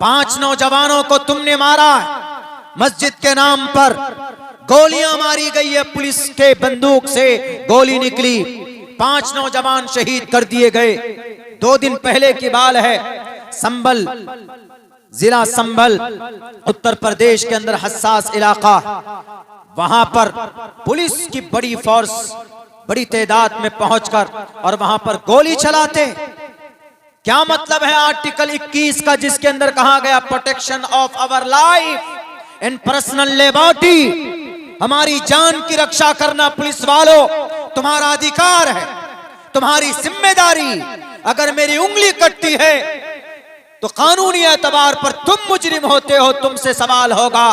5 नौजवानों को तुमने मारा है। मस्जिद के नाम पर गोलियां मारी गई है, पुलिस के बंदूक से गोली निकली, 5 नौजवान शहीद कर दिए गए। 2 दिन पहले की बात है, संभल जिला संभल उत्तर प्रदेश के अंदर हसास इलाका, वहां पर पुलिस की बड़ी फोर्स बड़ी तादाद में पहुंचकर और वहां पर गोली चलाते। क्या मतलब है आर्टिकल 21 का, जिसके अंदर कहा गया protection of our life and personal liberty, हमारी जान की रक्षा करना पुलिस वालों तुम्हारा अधिकार है, तुम्हारी जिम्मेदारी। अगर मेरी उंगली कटती है तो कानूनी एतबार पर तुम मुजरिम होते हो, तुमसे सवाल होगा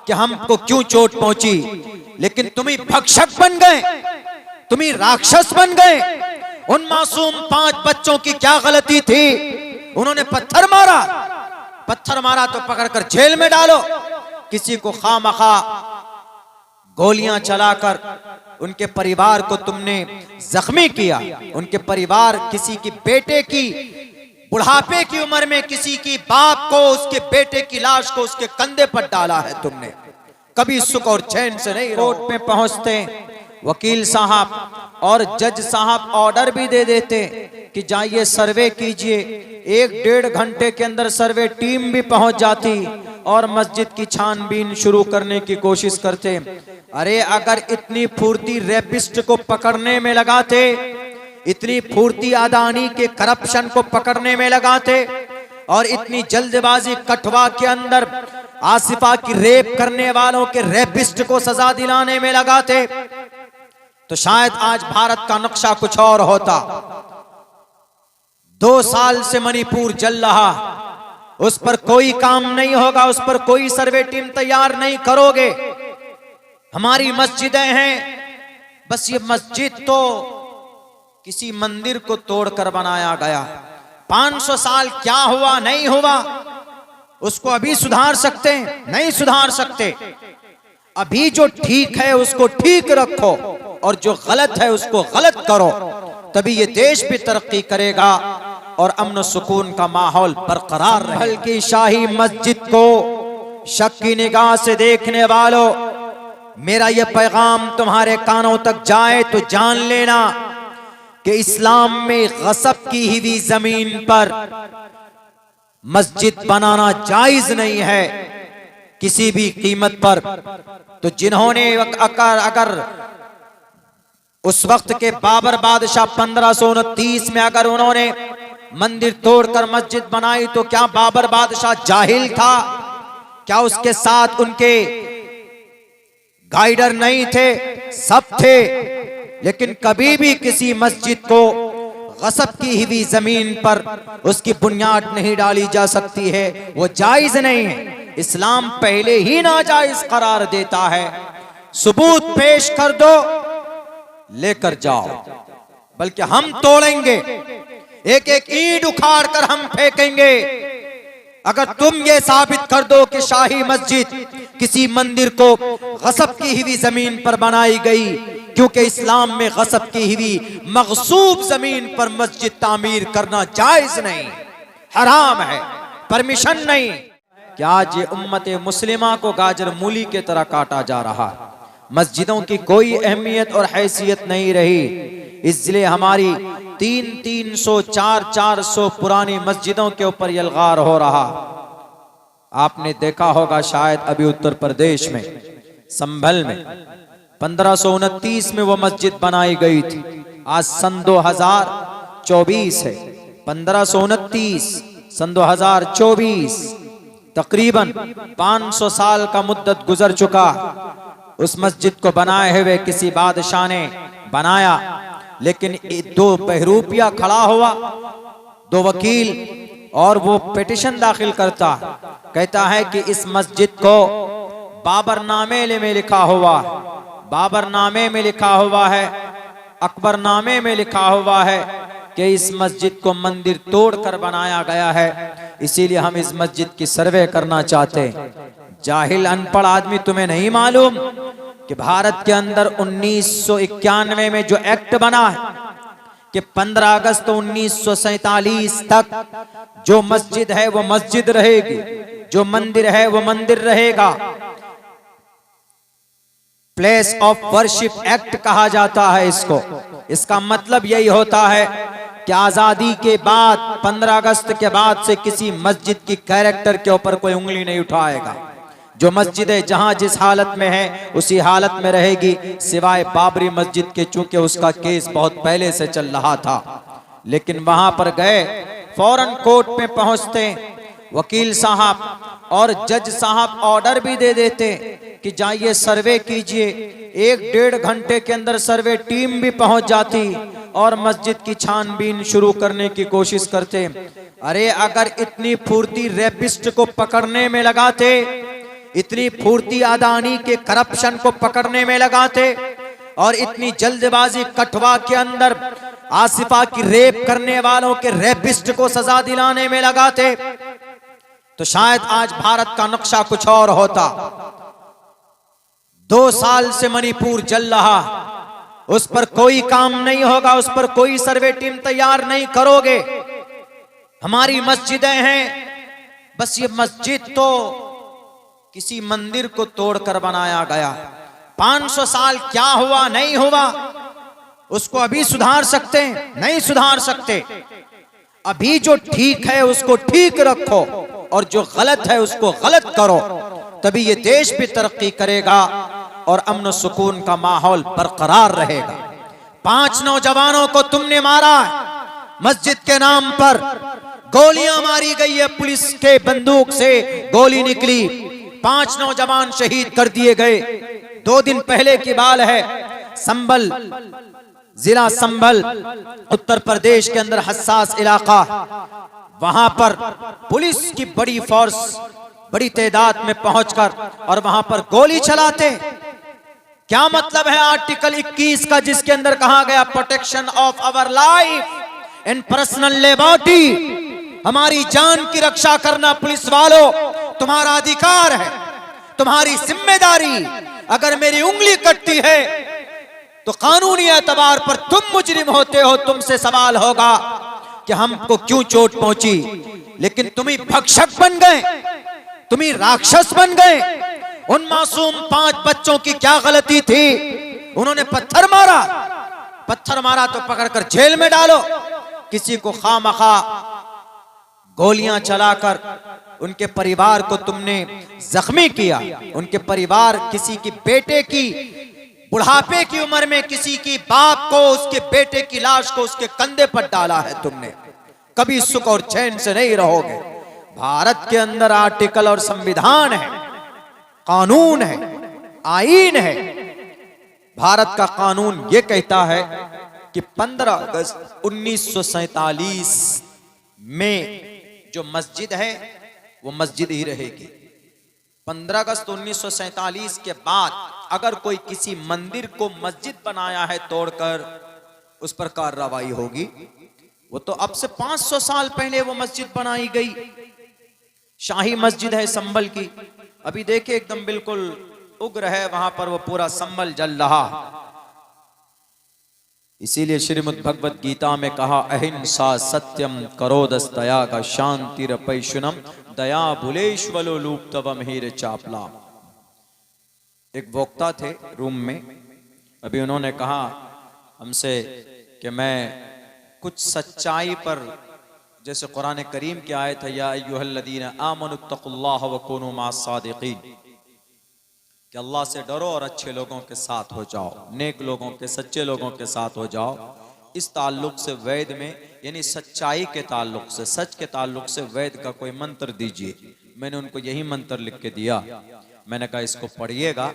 कि हमको क्यों चोट पहुंची। लेकिन तुम ही भक्षक बन गए, तुम ही राक्षस बन गए। उन मासूम 5 बच्चों की क्या गलती थी? उन्होंने पत्थर मारा तो पकड़कर जेल में डालो। किसी को खामखा गोलियां चलाकर उनके परिवार को तुमने जख्मी किया। उनके परिवार, किसी की बेटे की बुढ़ापे की उम्र में किसी की बाप को, उसके बेटे की लाश को उसके कंधे पर डाला है तुमने। कभी सुख और चैन से नहीं। कोर्ट में पहुंचते वकील साहब और जज साहब ऑर्डर भी दे देते कि जाइए सर्वे कीजिए। 1-1.5 घंटे के अंदर सर्वे टीम भी पहुंच जाती और मस्जिद की छानबीन शुरू करने की कोशिश करते। अरे अगर इतनी फुर्ती रेपिस्ट को पकड़ने में लगाते, इतनी फुर्ती अदानी के करप्शन को पकड़ने में लगाते और इतनी जल्दबाजी कठवा के अंदर आसिफा की रेप करने वालों के रेपिस्ट को सजा दिलाने में लगाते, तो शायद आज भारत का नक्शा कुछ और होता। 2 साल से मणिपुर जल रहा, उस पर कोई काम नहीं होगा, उस पर कोई सर्वे टीम तैयार नहीं करोगे। हमारी मस्जिदें हैं, बस ये मस्जिद तो किसी मंदिर को तोड़कर बनाया गया। 500 साल क्या हुआ नहीं हुआ, उसको अभी सुधार सकते हैं? नहीं सुधार सकते। अभी जो ठीक है उसको ठीक रखो और जो गलत है उसको गलत करो, तभी ये देश भी तरक्की करेगा और अमन सुकून का माहौल बरकरार रहे। बल्कि शाही मस्जिद को शक की निगाह से देखने वालों, मेरा ये पैगाम तुम्हारे कानों तक जाए तो जान लेना कि इस्लाम में गसब की हुई जमीन पर मस्जिद बनाना जायज नहीं है किसी भी कीमत पर। तो जिन्होंने अगर उस वक्त के बाबर बादशाह 1529 में अगर उन्होंने मंदिर तोड़कर मस्जिद बनाई, तो क्या बाबर बादशाह जाहिल था? क्या उसके साथ उनके गाइडर नहीं थे? सब थे। लेकिन कभी भी किसी मस्जिद को गसब की हुई जमीन पर उसकी बुनियाद नहीं डाली जा सकती है, वो जायज नहीं है। इस्लाम पहले ही नाजायज करार देता है। सबूत पेश कर दो, लेकर जाओ, बल्कि हम तोड़ेंगे, एक एक ईंट उखाड़ कर हम फेंकेंगे अगर तुम ये साबित कर दो कि शाही मस्जिद किसी मंदिर को गसब की हुई जमीन पर बनाई गई। क्योंकि इस्लाम में गसब की हुई मगसूब जमीन पर मस्जिद तामीर करना जायज नहीं, हराम है, परमिशन नहीं। क्या आज ये उम्मत मुस्लिमा को गाजर मूली के तरह काटा जा रहा है। मस्जिदों की कोई अहमियत और हैसियत नहीं रही, इसलिए हमारी 300-300, 400 पुरानी मस्जिदों के ऊपर यलगार हो रहा। आपने देखा होगा शायद अभी उत्तर प्रदेश में संभल में 1529 में वो मस्जिद बनाई गई थी। आज सन 2024 है, 1529 सन 2024, तकरीबन 500 साल का मुद्दत गुजर चुका। उस मस्जिद को बनाए हुए किसी बादशाह ने बनाया, लेकिन 2 बहरूपिया खड़ा हुआ, 2 वकील, और वो पिटीशन दाखिल करता, कहता है कि इस मस्जिद को बाबरनामे में लिखा हुआ, बाबरनामे में लिखा हुआ है, अकबरनामे में लिखा हुआ है कि इस मस्जिद को मंदिर तोड़कर बनाया गया है, इसीलिए हम इस मस्जिद की सर्वे करना चाहते हैं। जाहिल अनपढ़ आदमी, तुम्हें नहीं मालूम कि भारत के अंदर 1991 में जो एक्ट बना है, कि 15 अगस्त 1947 तक जो मस्जिद है वो मस्जिद रहेगी, जो मंदिर है वो मंदिर रहेगा। प्लेस ऑफ वर्शिप एक्ट कहा जाता है इसको। इसका मतलब यही होता है कि आजादी के बाद 15 अगस्त के बाद से किसी मस्जिद की कैरेक्टर के ऊपर कोई उंगली नहीं उठाएगा। जो मस्जिद है जहां जिस हालत में है उसी हालत में रहेगी, सिवाय बाबरी मस्जिद के, चूंकि उसका केस बहुत पहले से चल रहा था। लेकिन वहां पर गए, फौरन कोर्ट में पहुंचते, वकील साहब और जज साहब ऑर्डर भी दे देते कि जाइए सर्वे कीजिए। 1-1.5 घंटे के अंदर सर्वे टीम भी पहुंच जाती और मस्जिद की छानबीन शुरू करने की कोशिश करते। अरे अगर इतनी फुर्ती रेपिस्ट को पकड़ने में लगाते, इतनी फुर्ती अदानी के करप्शन को पकड़ने में लगाते और इतनी जल्दबाजी कठवा के अंदर आसिफा की रेप करने वालों के रेपिस्ट को सजा दिलाने में लगाते, तो शायद आज भारत का नक्शा कुछ और होता। 2 साल से मणिपुर जल रहा, उस पर कोई काम नहीं होगा, उस पर कोई सर्वे टीम तैयार नहीं करोगे। हमारी मस्जिदें हैं, बस ये मस्जिद तो किसी मंदिर को तोड़कर बनाया गया। 500 साल क्या हुआ नहीं हुआ उसको अभी सुधार सकते हैं? नहीं सुधार सकते। अभी जो ठीक है उसको ठीक रखो और जो गलत है उसको गलत करो, तभी ये देश भी तरक्की करेगा और अमन सुकून का माहौल बरकरार रहेगा। 5 नौजवानों को तुमने मारा मस्जिद के नाम पर, गोलियां मारी गई है, पुलिस के बंदूक से गोली निकली, 5 नौजवान शहीद कर दिए गए। 2 दिन पहले की बात है, संभल, जिला संभल, उत्तर प्रदेश के अंदर हसास इलाका, वहां पर पुलिस की बड़ी फोर्स बड़ी तादाद में पहुंचकर और वहां पर गोली चलाते। क्या मतलब है आर्टिकल 21 का, जिसके अंदर कहा गया protection of our life and personal liberty, हमारी जान की रक्षा करना पुलिस वालों तुम्हारा अधिकार है, तुम्हारी जिम्मेदारी। अगर मेरी उंगली कटती है तो कानूनी एतबार पर तुम मुजरिम होते हो, तुमसे सवाल होगा कि हमको क्यों चोट पहुंची। लेकिन तुम ही भक्षक बन गए, तुम ही राक्षस बन गए। उन मासूम 5 बच्चों की क्या गलती थी? उन्होंने पत्थर मारा, पत्थर मारा तो पकड़कर जेल में डालो। किसी को खामखा गोलियां चलाकर उनके परिवार को तुमने जख्मी किया। उनके परिवार, किसी की बेटे की बुढ़ापे की उम्र में किसी की बाप को, उसके बेटे की लाश को उसके कंधे पर डाला है तुमने। कभी सुख और चैन से नहीं रहोगे। भारत के अंदर आर्टिकल और संविधान है, कानून है, आईन है। भारत का कानून यह कहता है कि 15 अगस्त 1947 में जो मस्जिद है वो मस्जिद ही रहेगी। 15 अगस्त 1947 के बाद अगर कोई किसी मंदिर को मस्जिद बनाया है तोड़कर, उस पर कार्रवाई होगी। वो तो अब से 500 साल पहले वो मस्जिद बनाई गई, शाही मस्जिद है संभल की। अभी देखिए एकदम बिल्कुल उग्र है वहां पर, वो पूरा संभल जल रहा। इसीलिए श्रीमद् भगवत गीता में कहा, अहिंसा सत्यम करोदस्तया का शांतिरपैशुनम दया भुलेश्वलो लूप्तवम हीर चापला। एक वक्ता थे रूम में, अभी उन्होंने कहा हमसे कि मैं कुछ सच्चाई पर, जैसे कुरान करीम की आयत है, या अय्युहल्लदीना आमनुत्तकुल्लाह व कूनू मास्सादिकीन, कि अल्लाह से डरो और अच्छे लोगों के साथ हो जाओ, नेक लोगों के, सच्चे लोगों के साथ हो जाओ। इस ताल्लुक से वैद में, यानी सच्चाई के ताल्लुक से, सच के ताल्लुक से वैद का कोई मंत्र दीजिए। मैंने उनको यही मंत्र लिख के दिया। मैंने कहा इसको पढ़िएगा,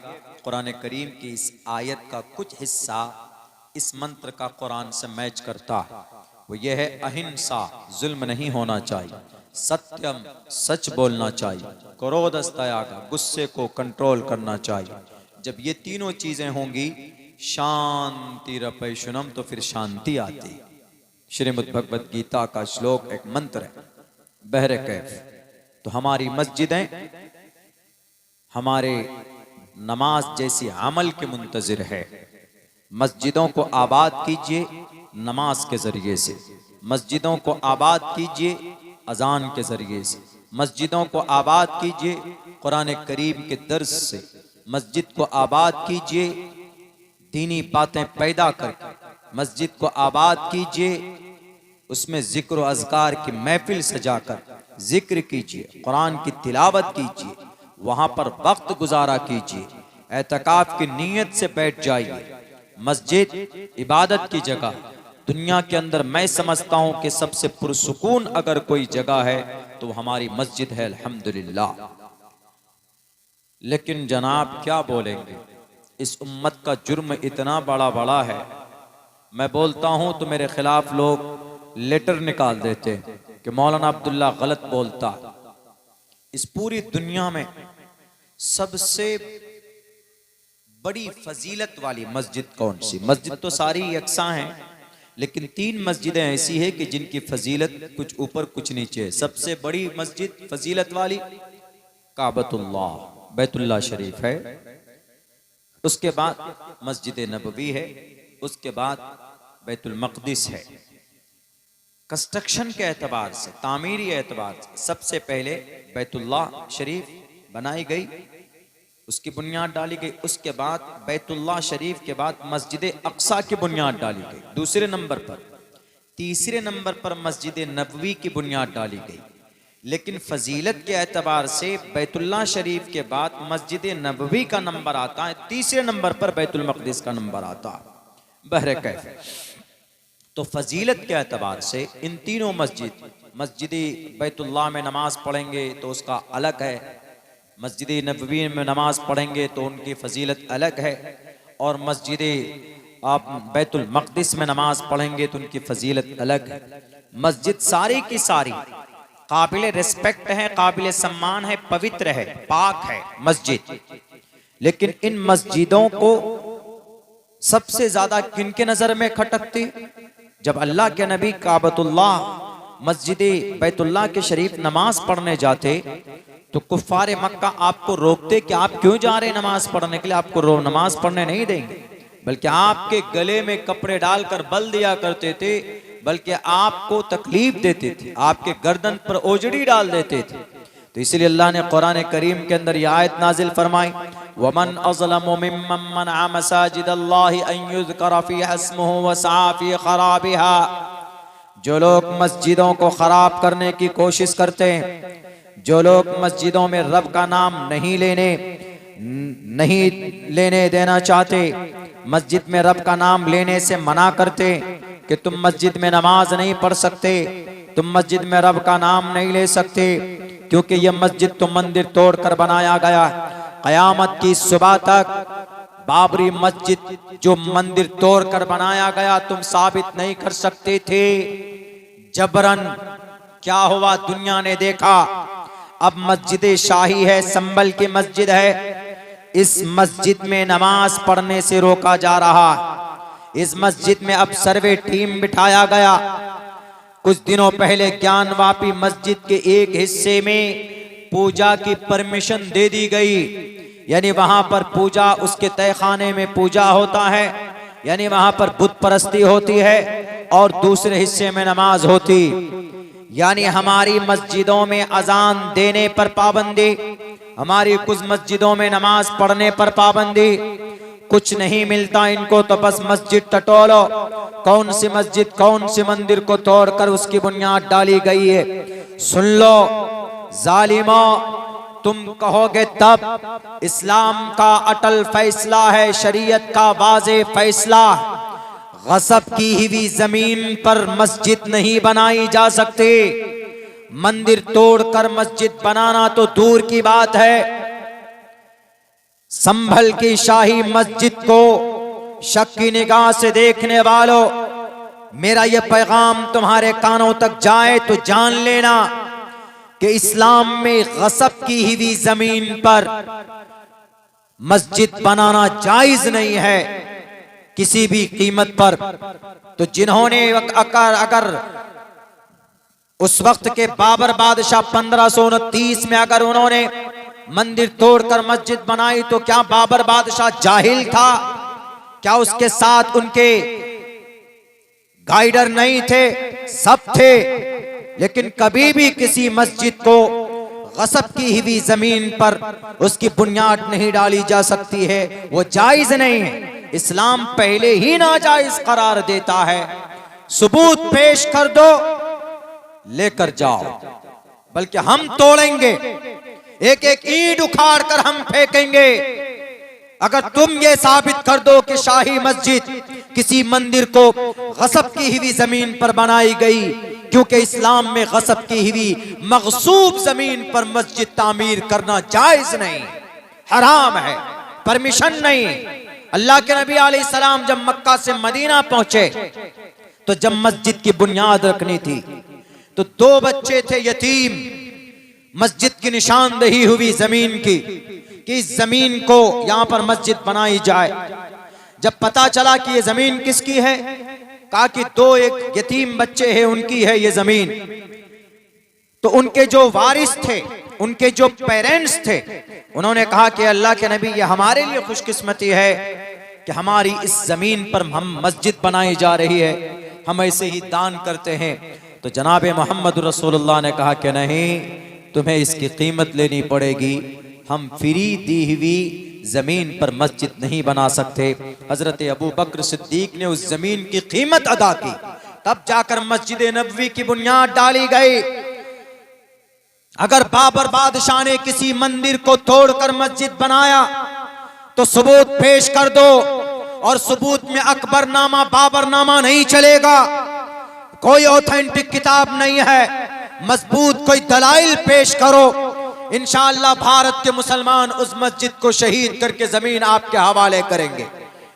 कुरान करीम की इस आयत का कुछ हिस्सा इस मंत्र का कुरान से मैच करता है। वो ये है, अहिंसा, जुल्म नहीं होना चाहिए, सत्यम, सच बोलना चाहिए, क्रोधस्तया का, गुस्से को कंट्रोल करना चाहिए। जब ये तीनों चीजें होंगी, शांति रपैशुनम, तो फिर शांति आती। श्रीमद् भगवत गीता का श्लोक, एक मंत्र है, बहरे कैफ। तो हमारी मस्जिदें हमारे नमाज जैसी अमल के मुंतजिर है। मस्जिदों को आबाद कीजिए, नमाज के ज़रिए से। मस्जिदों को आबाद कीजिए अजान के ज़रिए से। मस्जिदों को आबाद कीजिए कुरान करीम के दर्स से। मस्जिद को आबाद कीजिए दीनी बातें पैदा करके। मस्जिद को आबाद कीजिए उसमें ज़िक्र व अज़कार की महफिल सजाकर ज़िक्र कीजिए, कुरान की तिलावत कीजिए, वहाँ पर वक्त गुजारा कीजिए, एतकाफ की नीयत से बैठ जाइए। मस्जिद इबादत की जगह दुनिया के अंदर मैं समझता हूँ कि सबसे पुरसुकून अगर कोई जगह है तो हमारी मस्जिद है, अल्हम्दुलिल्लाह। लेकिन जनाब क्या बोलेंगे, इस उम्मत का जुर्म इतना बड़ा है, मैं बोलता हूँ तो मेरे खिलाफ लोग लेटर निकाल देते हैं कि मौलाना अब्दुल्ला गलत बोलता। इस पूरी दुनिया में सबसे बड़ी फजीलत वाली मस्जिद कौन सी? मस्जिद तो सारी यकसा हैं, लेकिन 3 मस्जिदें ऐसी है कि जिनकी फजीलत कुछ ऊपर कुछ नीचे है। सबसे बड़ी मस्जिद फजीलत वाली काबतुल्लाह बैतुल्लाह शरीफ है, उसके बाद मस्जिद नबवी है, उसके बाद बैतुल मक़दिस है। कंस्ट्रक्शन के एतबार से, तामीरी एतबार से सबसे पहले बैतुल्लाह शरीफ बनाई गई, उसकी बुनियाद डाली गई। उसके बाद बैतुल्लाह शरीफ के बाद मस्जिद अक्सा की बुनियाद डाली गई दूसरे नंबर पर। तीसरे नंबर पर मस्जिद नबवी की बुनियाद डाली गई। लेकिन फजीलत के एतबार से बैतुल्लाह शरीफ के बाद मस्जिद नबवी का नंबर आता है, तीसरे नंबर पर बैतुल मक़दिस का नंबर आता है। बहरे कैफ तो फजीलत के एतबार से इन तीनों मस्जिद बैतुल्लाह में नमाज पढ़ेंगे तो उसका अलग है, मस्जिद नबवी में नमाज पढ़ेंगे तो उनकी फजीलत अलग है, और मस्जिद आप बैतुल मक़दिस में नमाज पढ़ेंगे तो उनकी फजीलत अलग है। मस्जिद सारी की सारी काबिल रिस्पेक्ट है, काबिल सम्मान है, पवित्र है, पाक है मस्जिद। लेकिन इन मस्जिदों को सबसे ज्यादा किनके नजर में खटकती? जब अल्लाह के नबी काबतुल्लाह मस्जिद बैतुल्लाह के शरीफ नमाज पढ़ने जाते तो कुफ्फारे मक्का आपको रोकते कि आप क्यों जा रहे नमाज पढ़ने के लिए, आपको नमाज पढ़ने नहीं देंगे, बल्कि आपके गले में कपड़े डालकर बल दिया करते थे, बल्कि आपको तकलीफ देते थे, आपके गर्दन पर ओजड़ी डाल देते थे। तो इसलिए अल्लाह ने कुरान करीम के अंदर यह आयत नाजिल फरमाई, वमन अज़लमु मिम्मन मनअ मसाजिदल्लाहि अन युज़करा फ़ीहा इस्मुहु व सआ फ़ी ख़राबिहा। जो लोग मस्जिदों को खराब करने की कोशिश करते हैं, जो लोग मस्जिदों में रब का नाम नहीं लेने देना चाहते, मस्जिद में रब का नाम लेने से मना करते कि तुम मस्जिद में नमाज नहीं पढ़ सकते, तुम मस्जिद में रब का नाम नहीं ले सकते, क्योंकि यह मस्जिद तो मंदिर तोड़कर बनाया गया। कयामत की सुबह तक बाबरी मस्जिद जो मंदिर तोड़कर बनाया गया तुम साबित नहीं कर सकते थे। जबरन क्या हुआ, दुनिया ने देखा, अब मस्जिद शाही है, संभल की मस्जिद है, इस मस्जिद में नमाज पढ़ने से रोका जा रहा। इस मस्जिद में अब सर्वे टीम बिठाया गया। कुछ दिनों पहले ज्ञानवापी मस्जिद के एक हिस्से में पूजा की परमिशन दे दी गई, यानी वहां पर पूजा, उसके तहखाने में पूजा होता है, यानी वहां पर बुत परस्ती होती है, और दूसरे हिस्से में नमाज होती। यानी हमारी मस्जिदों में अजान देने पर पाबंदी, हमारी कुछ मस्जिदों में नमाज पढ़ने पर पाबंदी। कुछ नहीं मिलता इनको तो बस मस्जिद टटोलो। कौन सी मस्जिद, कौन सी मंदिर को तोड़कर उसकी बुनियाद डाली गई है। सुन लो जालिमो, तुम कहोगे तब इस्लाम का अटल फैसला है, शरीयत का वाज़े फैसला, गसब की हुई जमीन पर मस्जिद नहीं बनाई जा सकती। मंदिर तोड़कर मस्जिद बनाना तो दूर की बात है। संभल की शाही मस्जिद को शक की निगाह से देखने वालों, मेरा यह पैगाम तुम्हारे कानों तक जाए तो जान लेना कि इस्लाम में गसब की हुई जमीन पर मस्जिद बनाना जायज नहीं है किसी भी कीमत पर। तो जिन्होंने अगर उस वक्त के बाबर बादशाह 1529 में अगर उन्होंने मंदिर तोड़कर मस्जिद बनाई तो क्या बाबर बादशाह जाहिल था? क्या उसके साथ उनके गाइडर नहीं थे, सब थे, लेकिन कभी भी किसी मस्जिद को गसब की हुई जमीन पर उसकी बुनियाद नहीं डाली जा सकती है, वो जायज नहीं है। इस्लाम पहले ही नाजायज करार देता है। सबूत पेश कर दो, लेकर जाओ, बल्कि हम तोड़ेंगे, एक एक ईंट उखाड़ कर हम फेंकेंगे अगर तुम ये साबित कर दो कि शाही मस्जिद किसी मंदिर को गसब की हुई जमीन पर बनाई गई, क्योंकि इस्लाम में गसब की हुई मगसूब जमीन पर मस्जिद तामीर करना जायज नहीं, हराम है, परमिशन नहीं। अल्लाह के नबी अलैहिस्सलाम जब मक्का से मदीना पहुंचे तो जब मस्जिद की बुनियाद रखनी थी तो दो बच्चे थे यतीम, मस्जिद की निशानदेही हुई जमीन की कि इस जमीन को यहां पर मस्जिद बनाई जाए। जब पता चला कि ये जमीन किसकी है, कहा कि दो एक यतीम बच्चे हैं उनकी है ये जमीन। तो उनके जो वारिस थे, उनके जो पेरेंट्स थे, उन्होंने कहा कि अल्लाह के नबी ये हमारे लिए खुशकिस्मती है कि हमारी इस जमीन पर हम मस्जिद बनाई जा रही है, हम ऐसे ही दान करते हैं। तो जनाब मोहम्मद रसूलुल्लाह ने कहा कि नहीं, तुम्हें इसकी कीमत लेनी पड़ेगी, हम फ्री दी हुई जमीन पर मस्जिद नहीं बना सकते। हजरत अबू बकर सिद्दीक ने उस जमीन की कीमत अदा की, तब जाकर मस्जिद नबवी की बुनियाद डाली गई। अगर बाबर बादशाह ने किसी मंदिर को तोड़कर मस्जिद बनाया तो सबूत पेश कर दो, और सबूत में अकबरनामा बाबरनामा नहीं चलेगा, कोई ऑथेंटिक किताब नहीं है, मजबूत कोई दलाइल पेश करो, इंशाअल्लाह भारत के मुसलमान उस मस्जिद को शहीद करके जमीन आपके हवाले करेंगे।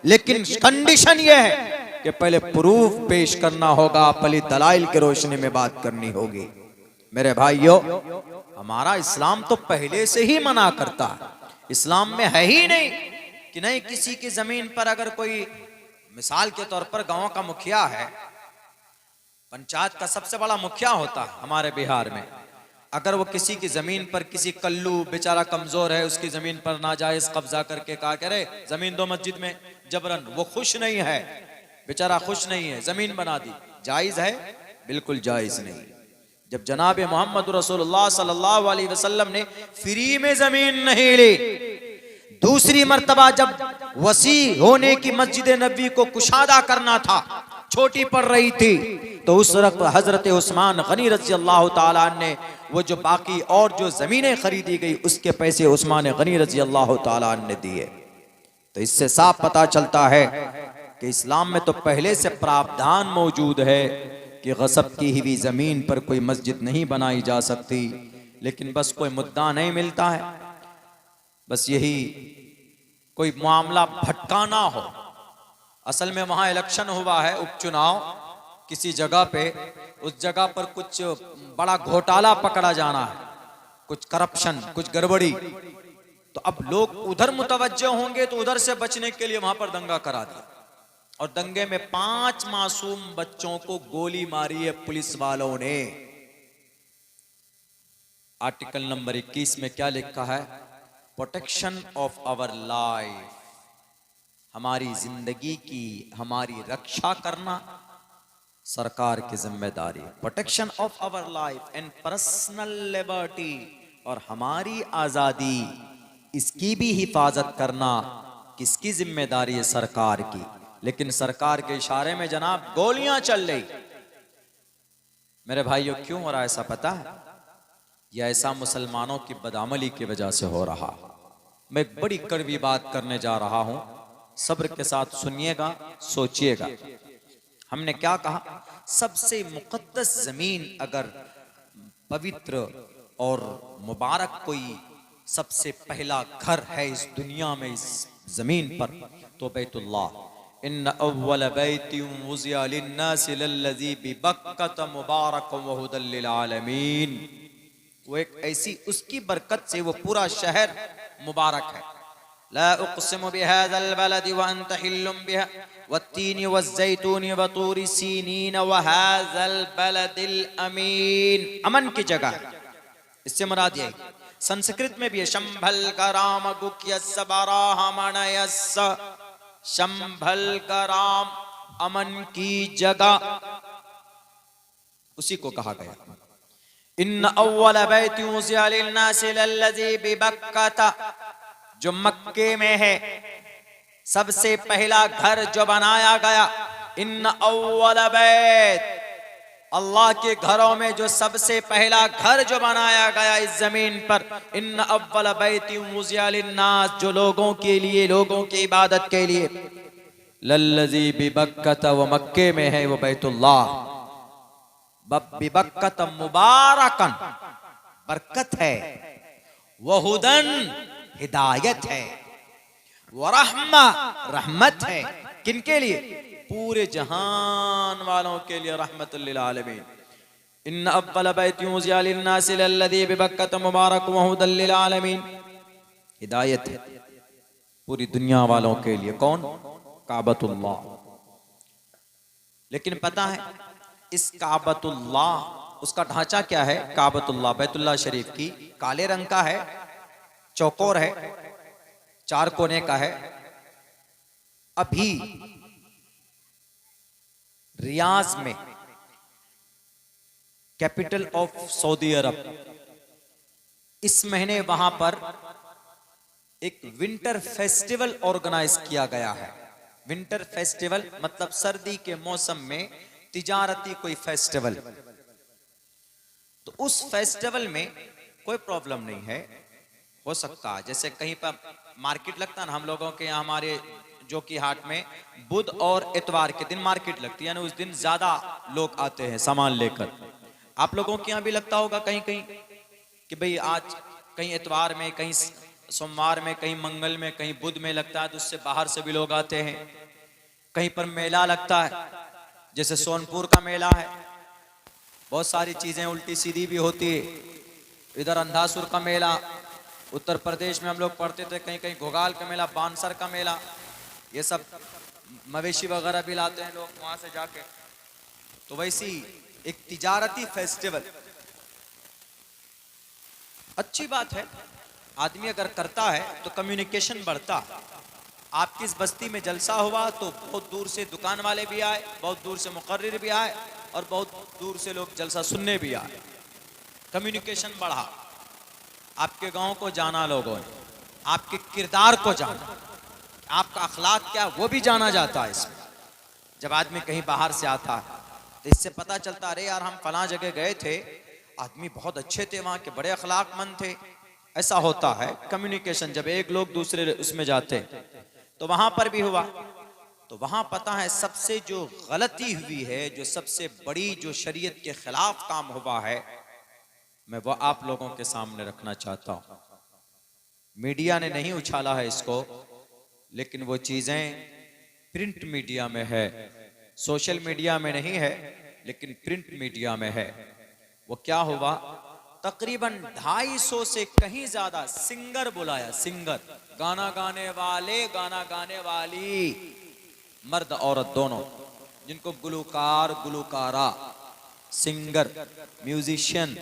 लेकिन कंडीशन यह है कि पहले प्रूफ पेश करना होगा, पहले दलाइल की रोशनी में बात करनी होगी। मेरे भाइयों, हमारा इस्लाम तो पहले से ही मना करता है, इस्लाम में है ही नहीं कि नहीं किसी की जमीन पर अगर कोई, मिसाल के तौर पर गांव का मुखिया है, पंचायत का सबसे बड़ा मुखिया होता है हमारे बिहार में, अगर वो किसी की जमीन पर, किसी कल्लू बेचारा कमजोर है उसकी जमीन पर नाजायज कब्जा करके कहा करे जमीन दो मस्जिद में जबरन, वो खुश नहीं है, बेचारा खुश नहीं है, जमीन बना दी, जायज है? बिल्कुल जायज नहीं। जब जनाब मोहम्मद रसूलुल्लाह सल्लल्लाहु अलैहि वसल्लम ने फ्री में जमीन नहीं ली, दूसरी मर्तबा जब वसी होने की मस्जिद नबवी को कुशादा करना था, छोटी पड़ रही थी, तो उस वक्त हजरत उस्मान गनी रज़ी अल्लाह ताला ने वो जो बाकी और जो जमीनें खरीदी गई उसके पैसे उस्मान गनी रज़ी अल्लाह ताला ने दिए। तो इससे साफ पता चलता है कि इस्लाम में तो पहले से प्रावधान मौजूद है कि गसब की हुई जमीन पर कोई मस्जिद नहीं बनाई जा सकती, लेकिन बस कोई मुद्दा नहीं मिलता है, बस यही कोई मामला भटकाना हो। असल में वहां इलेक्शन हुआ है, उपचुनाव किसी जगह पे, उस जगह पर कुछ बड़ा घोटाला पकड़ा जाना है, कुछ करप्शन, कुछ गड़बड़ी, तो अब लोग उधर मुतवज्जो होंगे तो उधर से बचने के लिए वहां पर दंगा करा दिया, और दंगे में 5 मासूम बच्चों को गोली मारी है पुलिस वालों ने। आर्टिकल नंबर 21 में क्या लिखा है? प्रोटेक्शन ऑफ आवर लाइफ, हमारी जिंदगी की हमारी रक्षा करना सरकार की जिम्मेदारी। Protection of our life and personal liberty, और हमारी आजादी इसकी भी हिफाजत करना किसकी जिम्मेदारी है? सरकार की। लेकिन सरकार के इशारे में जनाब गोलियां चल रही। मेरे भाइयों, क्यों हो रहा है ऐसा पता है? यह ऐसा मुसलमानों की बदअमली की वजह से हो रहा। मैं एक बड़ी कड़वी बात करने जा रहा हूं, सब्र के साथ सुनिएगा, सोचिएगा। हमने क्या कहा? सबसे मुकद्दस जमीन अगर पवित्र और मुबारक कोई सबसे पहला घर है इस दुनिया में, इस जमीन पर, तो बैतुल्लाह। इन्न अव्वल बैतिन वुज़िअ लिन्नासि लल्लज़ी बिबक्कत मुबारकन व हुदल लिल आलमीन। वो एक ऐसी, उसकी बरकत से वो पूरा शहर मुबारक है। ला उक़सिमु बिहाज़ल बलदि व अंत हिल्लुम बिहा वत्तीनि वज़्ज़ैतूनि व तूरि सीनीन व हाज़ल बलदिल अमीन। अमन की जगह, इससे मुराद यही। संस्कृत में भी है, शंभल कराम गुक्यस्स बराहमणयस्स, शंभल कराम अमन की जगह, उसी को कहा गया। इन्न अव्वल बैति उज़िया लिन्नासि लल्लज़ी बिबक्कता, जो मक्के में है सबसे पहला घर जो बनाया गया। इन्न अव्वल बैत, अल्लाह के घरों में जो सबसे पहला घर जो बनाया गया इस जमीन पर। इन्न अव्वल बैति उज़िया लिन्नास, जो लोगों के लिए, लोगों की इबादत के लिए। लल्लज़ी बिबक्कता, वो मक्के में है, वो बैतुल्लाह। बिबक्कत मुबारकन, बरकत है। वहुदन, हिदायत है। वरहमा, रहमत है। किनके लिए? पूरे जहान वालों के लिए, रहमतुल लिल आलमीन। इन्न अव्वल बैति उज़िया लिन्नासि लल्लज़ी बिबक्कत मुबारक वहुदन लिल आलमीन, हिदायत है पूरी दुनिया वालों के लिए। कौन? काबतुल्लाह। लेकिन पता है इस काबतुल्लाह, उसका ढांचा क्या है? काबतुल्लाह, बैतुल्लाह शरीफ की, काले रंग का है, चौकोर है, 4 कोने का है। अभी रियाज में, कैपिटल ऑफ सऊदी अरब, इस महीने वहां पर एक विंटर फेस्टिवल ऑर्गेनाइज किया गया है। विंटर फेस्टिवल मतलब सर्दी के मौसम में तिजारती कोई फेस्टिवल। तो उस फेस्टिवल में कोई प्रॉब्लम नहीं है, हो सकता है जैसे कहीं पर मार्केट लगता है ना हम लोगों के यहाँ, हमारे जो कि हाट में बुध और इतवार के दिन मार्केट लगती है, यानी उस दिन ज्यादा लोग आते हैं सामान लेकर। आप लोगों के यहाँ भी लगता होगा कहीं कहीं कि भाई आज कहीं इतवार में, कहीं सोमवार में, कहीं मंगल में, कहीं बुध में लगता है, तो उससे बाहर से भी लोग आते हैं। कहीं पर मेला लगता है, जैसे सोनपुर का मेला है, बहुत सारी चीजें उल्टी सीधी भी होती है। इधर अंधासुर का मेला, उत्तर प्रदेश में हम लोग पढ़ते थे, कहीं कहीं घोगाल का मेला, बानसर का मेला, ये सब मवेशी वगैरह भी लाते हैं लोग वहां से जाके। तो वैसी एक तिजारती फेस्टिवल अच्छी बात है। आदमी अगर करता है तो कम्युनिकेशन बढ़ता। आपकी इस बस्ती में जलसा हुआ तो बहुत दूर से दुकान वाले भी आए, बहुत दूर से मुकर्रिर भी आए, और बहुत दूर से लोग जलसा सुनने भी आए। कम्युनिकेशन बढ़ा, आपके गांव को जाना लोगों ने, आपके किरदार को जाना, आपका अखलाक क्या वो भी जाना जाता है इसमें। जब आदमी कहीं बाहर से आता है तो इससे पता चलता, अरे यार हम फलां जगह गए थे, आदमी बहुत अच्छे थे, वहां के बड़े अखलाकमंद थे। ऐसा होता है कम्युनिकेशन, जब एक लोग दूसरे उसमें जाते। तो वहां पर भी हुआ, तो वहां पता है सबसे जो गलती हुई है, जो सबसे बड़ी जो शरीयत के खिलाफ काम हुआ है, मैं वो आप लोगों के सामने रखना चाहता हूं। मीडिया ने नहीं उछाला है इसको, लेकिन वो चीजें प्रिंट मीडिया में है, सोशल मीडिया में नहीं है, लेकिन प्रिंट मीडिया में है। वो क्या हुआ, तकरीबन 250 से कहीं ज्यादा सिंगर बुलाया, सिंगर, गाना गाने वाले, गाना गाने वाली, मर्द औरत दोनों, जिनको गुलकार, Gulkara, singer, musician,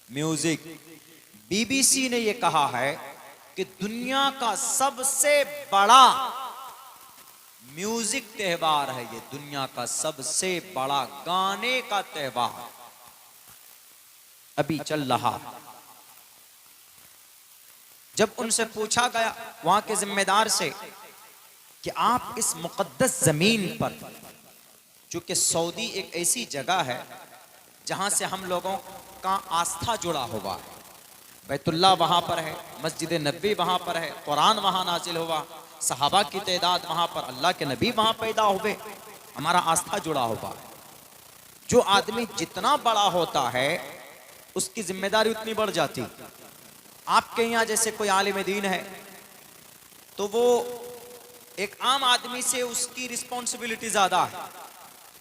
music. BBC ने यह कहा है कि दुनिया का सबसे बड़ा म्यूजिक त्योहार है ये, दुनिया का सबसे बड़ा गाने का त्योहार अभी चल रहा। जब उनसे पूछा गया वहां के जिम्मेदार से कि आप इस मुकद्दस जमीन पर, चूंकि सऊदी एक ऐसी जगह है जहां से हम लोगों का आस्था जुड़ा हुआ है, बैतुल्लाह वहां पर है, मस्जिद नबी वहां पर है, कुरान वहां नाजिल हुआ, सहाबा की तादाद वहां पर, अल्लाह के नबी वहां पैदा हुए, हमारा आस्था जुड़ा हुआ है। जो आदमी जितना बड़ा होता है उसकी जिम्मेदारी उतनी बढ़ जाती। आपके यहाँ जैसे कोई आलिम दीन है तो वो एक आम आदमी से उसकी रिस्पॉन्सिबिलिटी ज्यादा है।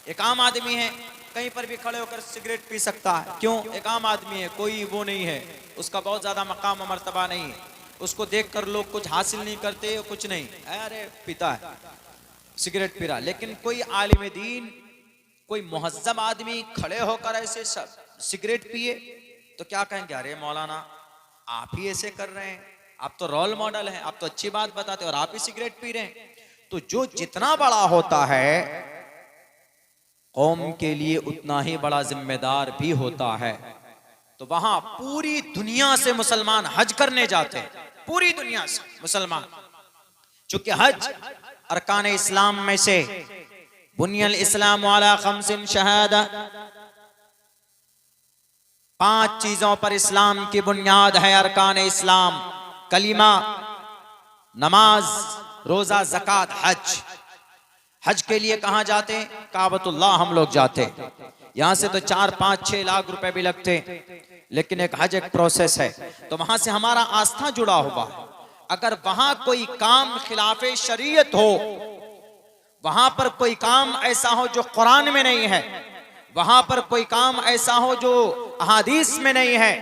एक आम आदमी है, कहीं पर भी खड़े होकर सिगरेट पी सकता है, क्यों? एक आम आदमी है, कोई वो नहीं है, उसका बहुत ज्यादा मकाम और मर्तबा नहीं है, उसको देखकर लोग कुछ हासिल नहीं करते, कुछ नहीं, अरे पीता है, सिगरेट पी रहा। लेकिन कोई आलिम दीन, कोई मुहज्जम आदमी खड़े होकर ऐसे सिगरेट पिए तो क्या कहेंगे, अरे मौलाना आप ही ऐसे कर रहे हैं, आप तो रोल मॉडल हैं, आप तो अच्छी बात बताते हैं और आप ही सिगरेट पी रहे हैं। तो जो जितना बड़ा होता है कौम के लिए उतना ही बड़ा जिम्मेदार भी होता है। तो वहां पूरी दुनिया से मुसलमान हज करने जाते हैं, पूरी दुनिया से मुसलमान, चूंकि हज अरकान इस्लाम में से बुनियल इस्लाम वाला खमसिन शहादा, 5 चीजों पर इस्लाम की बुनियाद है। अरकान इस्लाम कलीमा, नमाज, रोजा, ज़कात, हज। हज के लिए कहां जाते हैं? काबतुल्लाह हम लोग जाते। यहां से तो 4-5-6 लाख रुपए भी लगते, लेकिन एक हज एक प्रोसेस है, तो वहां से हमारा आस्था जुड़ा हुआ है। अगर वहां कोई काम खिलाफे शरीयत हो, वहां पर कोई काम ऐसा हो जो कुरान में नहीं है, वहां पर कोई काम ऐसा हो जो अहादीस में नहीं है,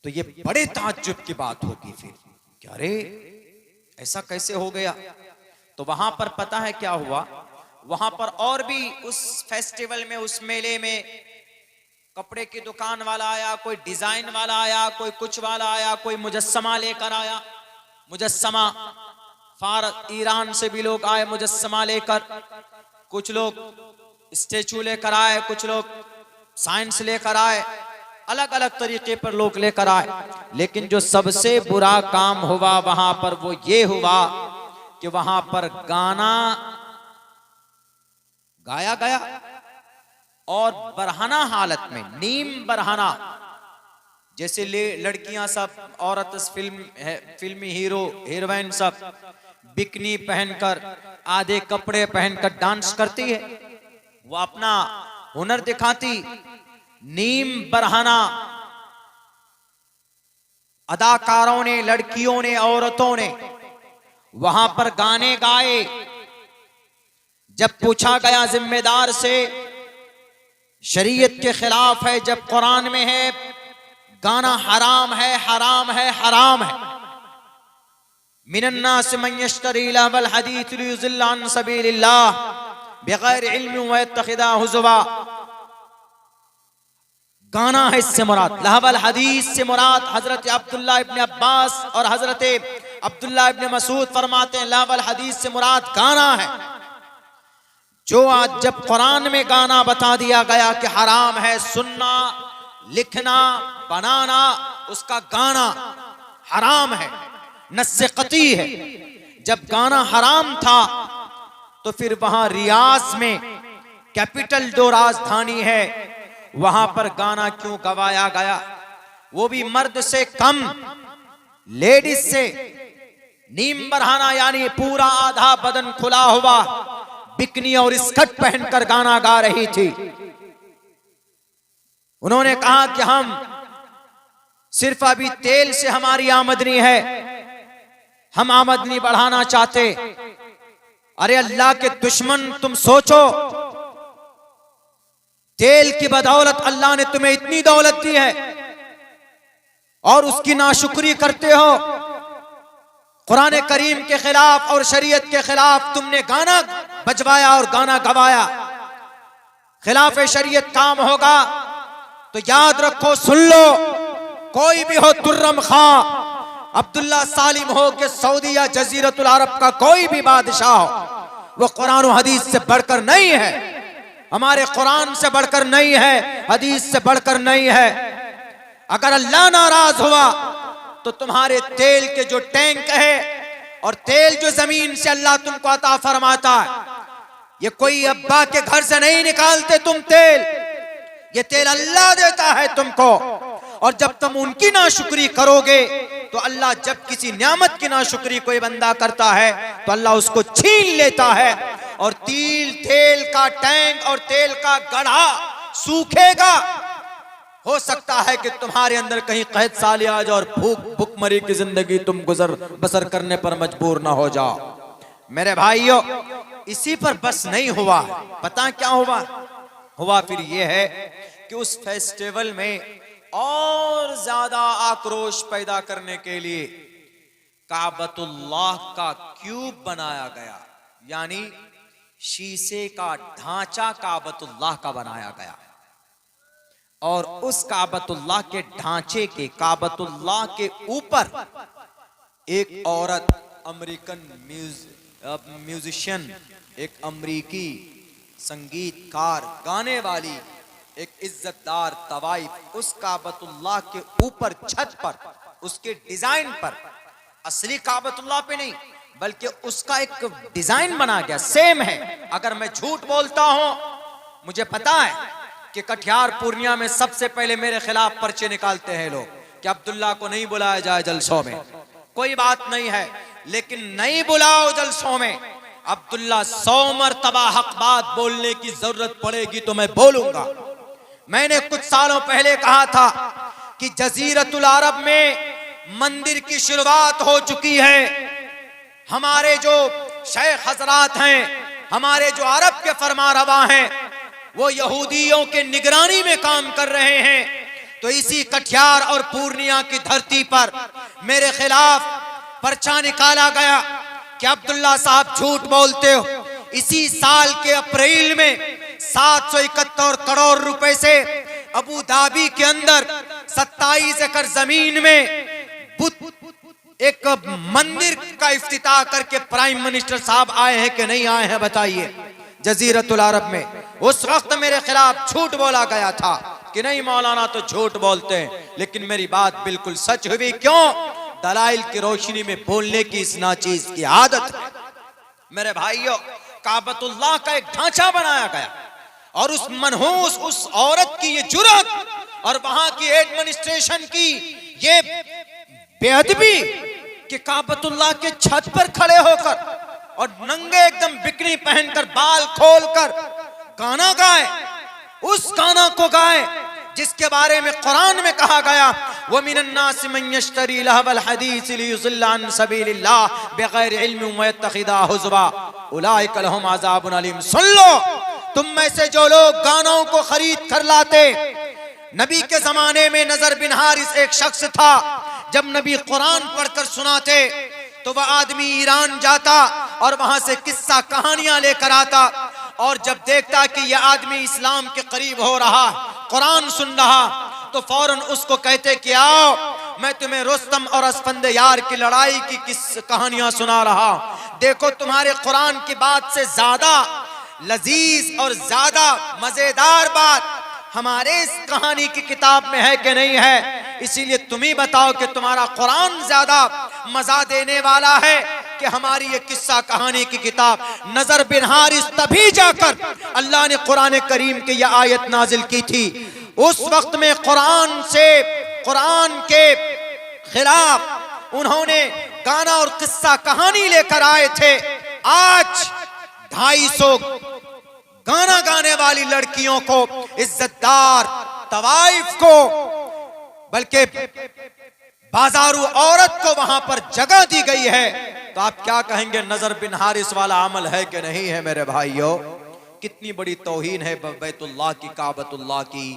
तो ये बड़े ताज्जुब की बात होगी फिर, क्या रे ऐसा कैसे हो गया। तो वहां पर पता है क्या हुआ, वहां पर और भी उस फेस्टिवल में, उस मेले में कपड़े की दुकान वाला आया, कोई डिजाइन वाला आया, कोई कुछ वाला आया, कोई मुजस्समा लेकर आया। मुजस्समा ईरान से भी लोग आए मुजस्समा लेकर, कुछ लोग स्टेचू लेकर आए, कुछ लोग साइंस लेकर आए, अलग अलग तरीके पर लोग लेकर आए। लेकिन जो सबसे बुरा काम हुआ वहां पर वो ये हुआ कि वहां पर गाना गाया गया और बरहना हालत में, नीम बरहना, जैसे लड़कियां सब, औरत फिल्मी हीरो हीरोइन सब बिकनी पहनकर, आधे कपड़े पहनकर डांस करती है, वो अपना हुनर दिखाती। नीम बरहना अदाकारों ने, लड़कियों ने, औरतों ने वहां पर गाने गाए। जब पूछा गया जिम्मेदार से, शरीयत के खिलाफ है, जब कुरान में है गाना हराम है, हराम है, हराम है। मिनन्नास मन यश्तरी लहवल हदीस लियुज़िल्ल अन सबीलिल्लाह बिगैर इल्म व यत्तखिदा हुज़वा। गाना है इससे मुराद, लहवल हदीस से मुराद हजरत अब्दुल्लाह इब्ने अब्बास और हजरत अब्दुल्लाह इब्ने मसूद फरमाते हैं लहवल हदीस से मुराद गाना है। जो आज जब कुरान में गाना बता दिया गया कि हराम है, सुनना, लिखना, बनाना, उसका गाना हराम है, नस्से कती है। जब गाना हराम था तो फिर वहां रियाज में, कैपिटल जो राजधानी है, वहां पर गाना क्यों गवाया गया, वो भी मर्द से कम, लेडीज से। नीम बरहाना यानी पूरा आधा बदन खुला हुआ, बिकनी और स्कर्ट पहनकर गाना गा रही थी। उन्होंने कहा कि हम सिर्फ अभी तेल से हमारी आमदनी है, हम आमदनी बढ़ाना चाहते। अरे अल्लाह के दुश्मन, तुम सोचो, तेल की बदौलत अल्लाह ने तुम्हें इतनी दौलत दी है और उसकी नाशुक्री करते हो। कुरान करीम के खिलाफ और शरीयत के खिलाफ तुमने गाना बजवाया और गाना गवाया। खिलाफ शरीयत काम होगा तो याद रखो, सुन लो, कोई भी हो, तुर्रम खां, अब्दुल्ला सालिम हो कि सऊदी या जजीरतुल अरब का कोई भी बादशाह हो, वो कुरान और हदीस से बढ़कर नहीं है। हमारे कुरान से बढ़कर नहीं है, हदीस से बढ़कर नहीं है। अगर अल्लाह नाराज हुआ तो तुम्हारे तेल के जो टैंक है और तेल जो जमीन से अल्लाह तुमको अता फरमाता है, ये कोई अब्बा के घर से नहीं निकालते तुम तेल, ये तेल अल्लाह देता है तुमको। और जब तुम उनकी नाशुक्री करोगे तो अल्लाह, जब किसी नियामत की नाशुक्री कोई बंदा करता है तो अल्लाह उसको छीन लेता है। और तेल का टैंक और तेल का गढ़ा सूखेगा। हो सकता है कि तुम्हारे अंदर कहीं कैद साली आ जाए और भूखमरी की जिंदगी तुम गुजर बसर करने पर मजबूर ना हो जाओ। मेरे भाइयों, इसी पर बस नहीं हुआ, पता क्या हुआ फिर ये है कि उस फेस्टिवल में और ज्यादा आक्रोश पैदा करने के लिए काबतुल्लाह का क्यूब बनाया गया, यानी शीशे का ढांचा काबतुल्लाह का बनाया गया। और उस काबतुल्लाह के ढांचे के, काबतुल्लाह के ऊपर एक औरत अमेरिकन म्यूजिशियन, एक अमेरिकी संगीतकार, गाने वाली एक इज्जतदार तवाइफ उस काबतुल्लाह के ऊपर छत पर, उसके डिजाइन पर, असली काबतुल्लाह पे नहीं बल्कि उसका एक डिजाइन बना गया, सेम है। अगर मैं झूठ बोलता हूं, मुझे पता है कि कटिहार पूर्णिया में सबसे पहले मेरे खिलाफ पर्चे निकालते हैं लोग कि अब्दुल्ला को नहीं बुलाया जाए जलसों में। कोई बात नहीं है, लेकिन नहीं बुलाओ जलसों में, अब्दुल्ला 100 मरतबा हक बात बोलने की जरूरत पड़ेगी तो मैं बोलूंगा। मैंने कुछ सालों पहले कहा था कि जजीरतुल अरब में मंदिर की शुरुआत हो चुकी है। हमारे जो शेख हजरात हैं, हमारे जो अरब के फरमारवा हैं, वो यहूदियों के निगरानी में काम कर रहे हैं। तो इसी कटिहार और पूर्णिया की धरती पर मेरे खिलाफ पर्चा निकाला गया कि अब्दुल्ला साहब झूठ बोलते हो। इसी साल के अप्रैल में 771 करोड़ रुपए से अबू धाबी के अंदर 27 एकड़ जमीन में एक मंदिर का इफ्तिताह करके प्राइम मिनिस्टर साहब आए हैं कि नहीं आए हैं, बताइए। जजीरतुल अरब में उस वक्त मेरे खिलाफ झूठ बोला गया था कि नहीं मौलाना तो झूठ बोलते हैं, लेकिन मेरी बात बिल्कुल सच हुई। क्यों? दलाइल की रोशनी में बोलने की इस नाचीज की आदत है। मेरे भाइयों, काबतुल्लाह का एक ढांचा बनाया गया और उस मनहूस उस औरत की ये जुर्रत और वहां की एडमिनिस्ट्रेशन की ये बेअदबी कि काबतुल्लाह के छत पर खड़े होकर और नंगे एकदम बिकनी पहनकर बाल खोलकर गाना गाए, उस गाना को गाए जिसके बारे में कुरान में कहा गया, व मिनन्नास मन यश्तरी लहवल हदीस लियुज़िल्ल अन सबीलिल्लाह बिगैर इल्म व यत्तखिदा हुज़वा उलाइका लहुम अज़ाबुन अलीम। सुन लो, तुम में से जो लोग गानों को खरीद कर लाते, नबी के जमाने में नजर बिन हारिस एक शख्स था, जब नबी कुरान पढ़कर सुनाते तो वह आदमी ईरान जाता और वहां से किस्सा कहानियां लेकर आता, और जब देखता कि यह आदमी इस्लाम के करीब हो रहा, कुरान सुन रहा, तो फौरन उसको कहते कि आओ मैं तुम्हें रुस्तम और अस्फंद यार की लड़ाई की किस कहानियां सुना रहा। देखो तुम्हारे कुरान की बात से ज्यादा लजीज और ज्यादा मजेदार बात हमारे इस कहानी की किताब में है कि नहीं है। इसीलिए तुम ही बताओ कि तुम्हारा कुरान ज्यादा मजा देने वाला है कि हमारी ये किस्सा कहानी की किताब। नजर बिन हारिस तभी जाकर अल्लाह ने कुरान करीम की यह आयत नाजिल की थी। उस वक्त में कुरान के खिलाफ उन्होंने गाना और किस्सा कहानी लेकर आए थे। आज 250 गाना गाने वाली लड़कियों को, इज्जतदार तवाइफ को, बल्कि बाजारू औरत को वहां पर जगह दी गई है। तो आप क्या कहेंगे, नजर बिन हारिस वाला अमल है कि नहीं है? मेरे भाइयों, कितनी बड़ी तौहीन है बैतुल्लाह की, काबतुल्लाह की।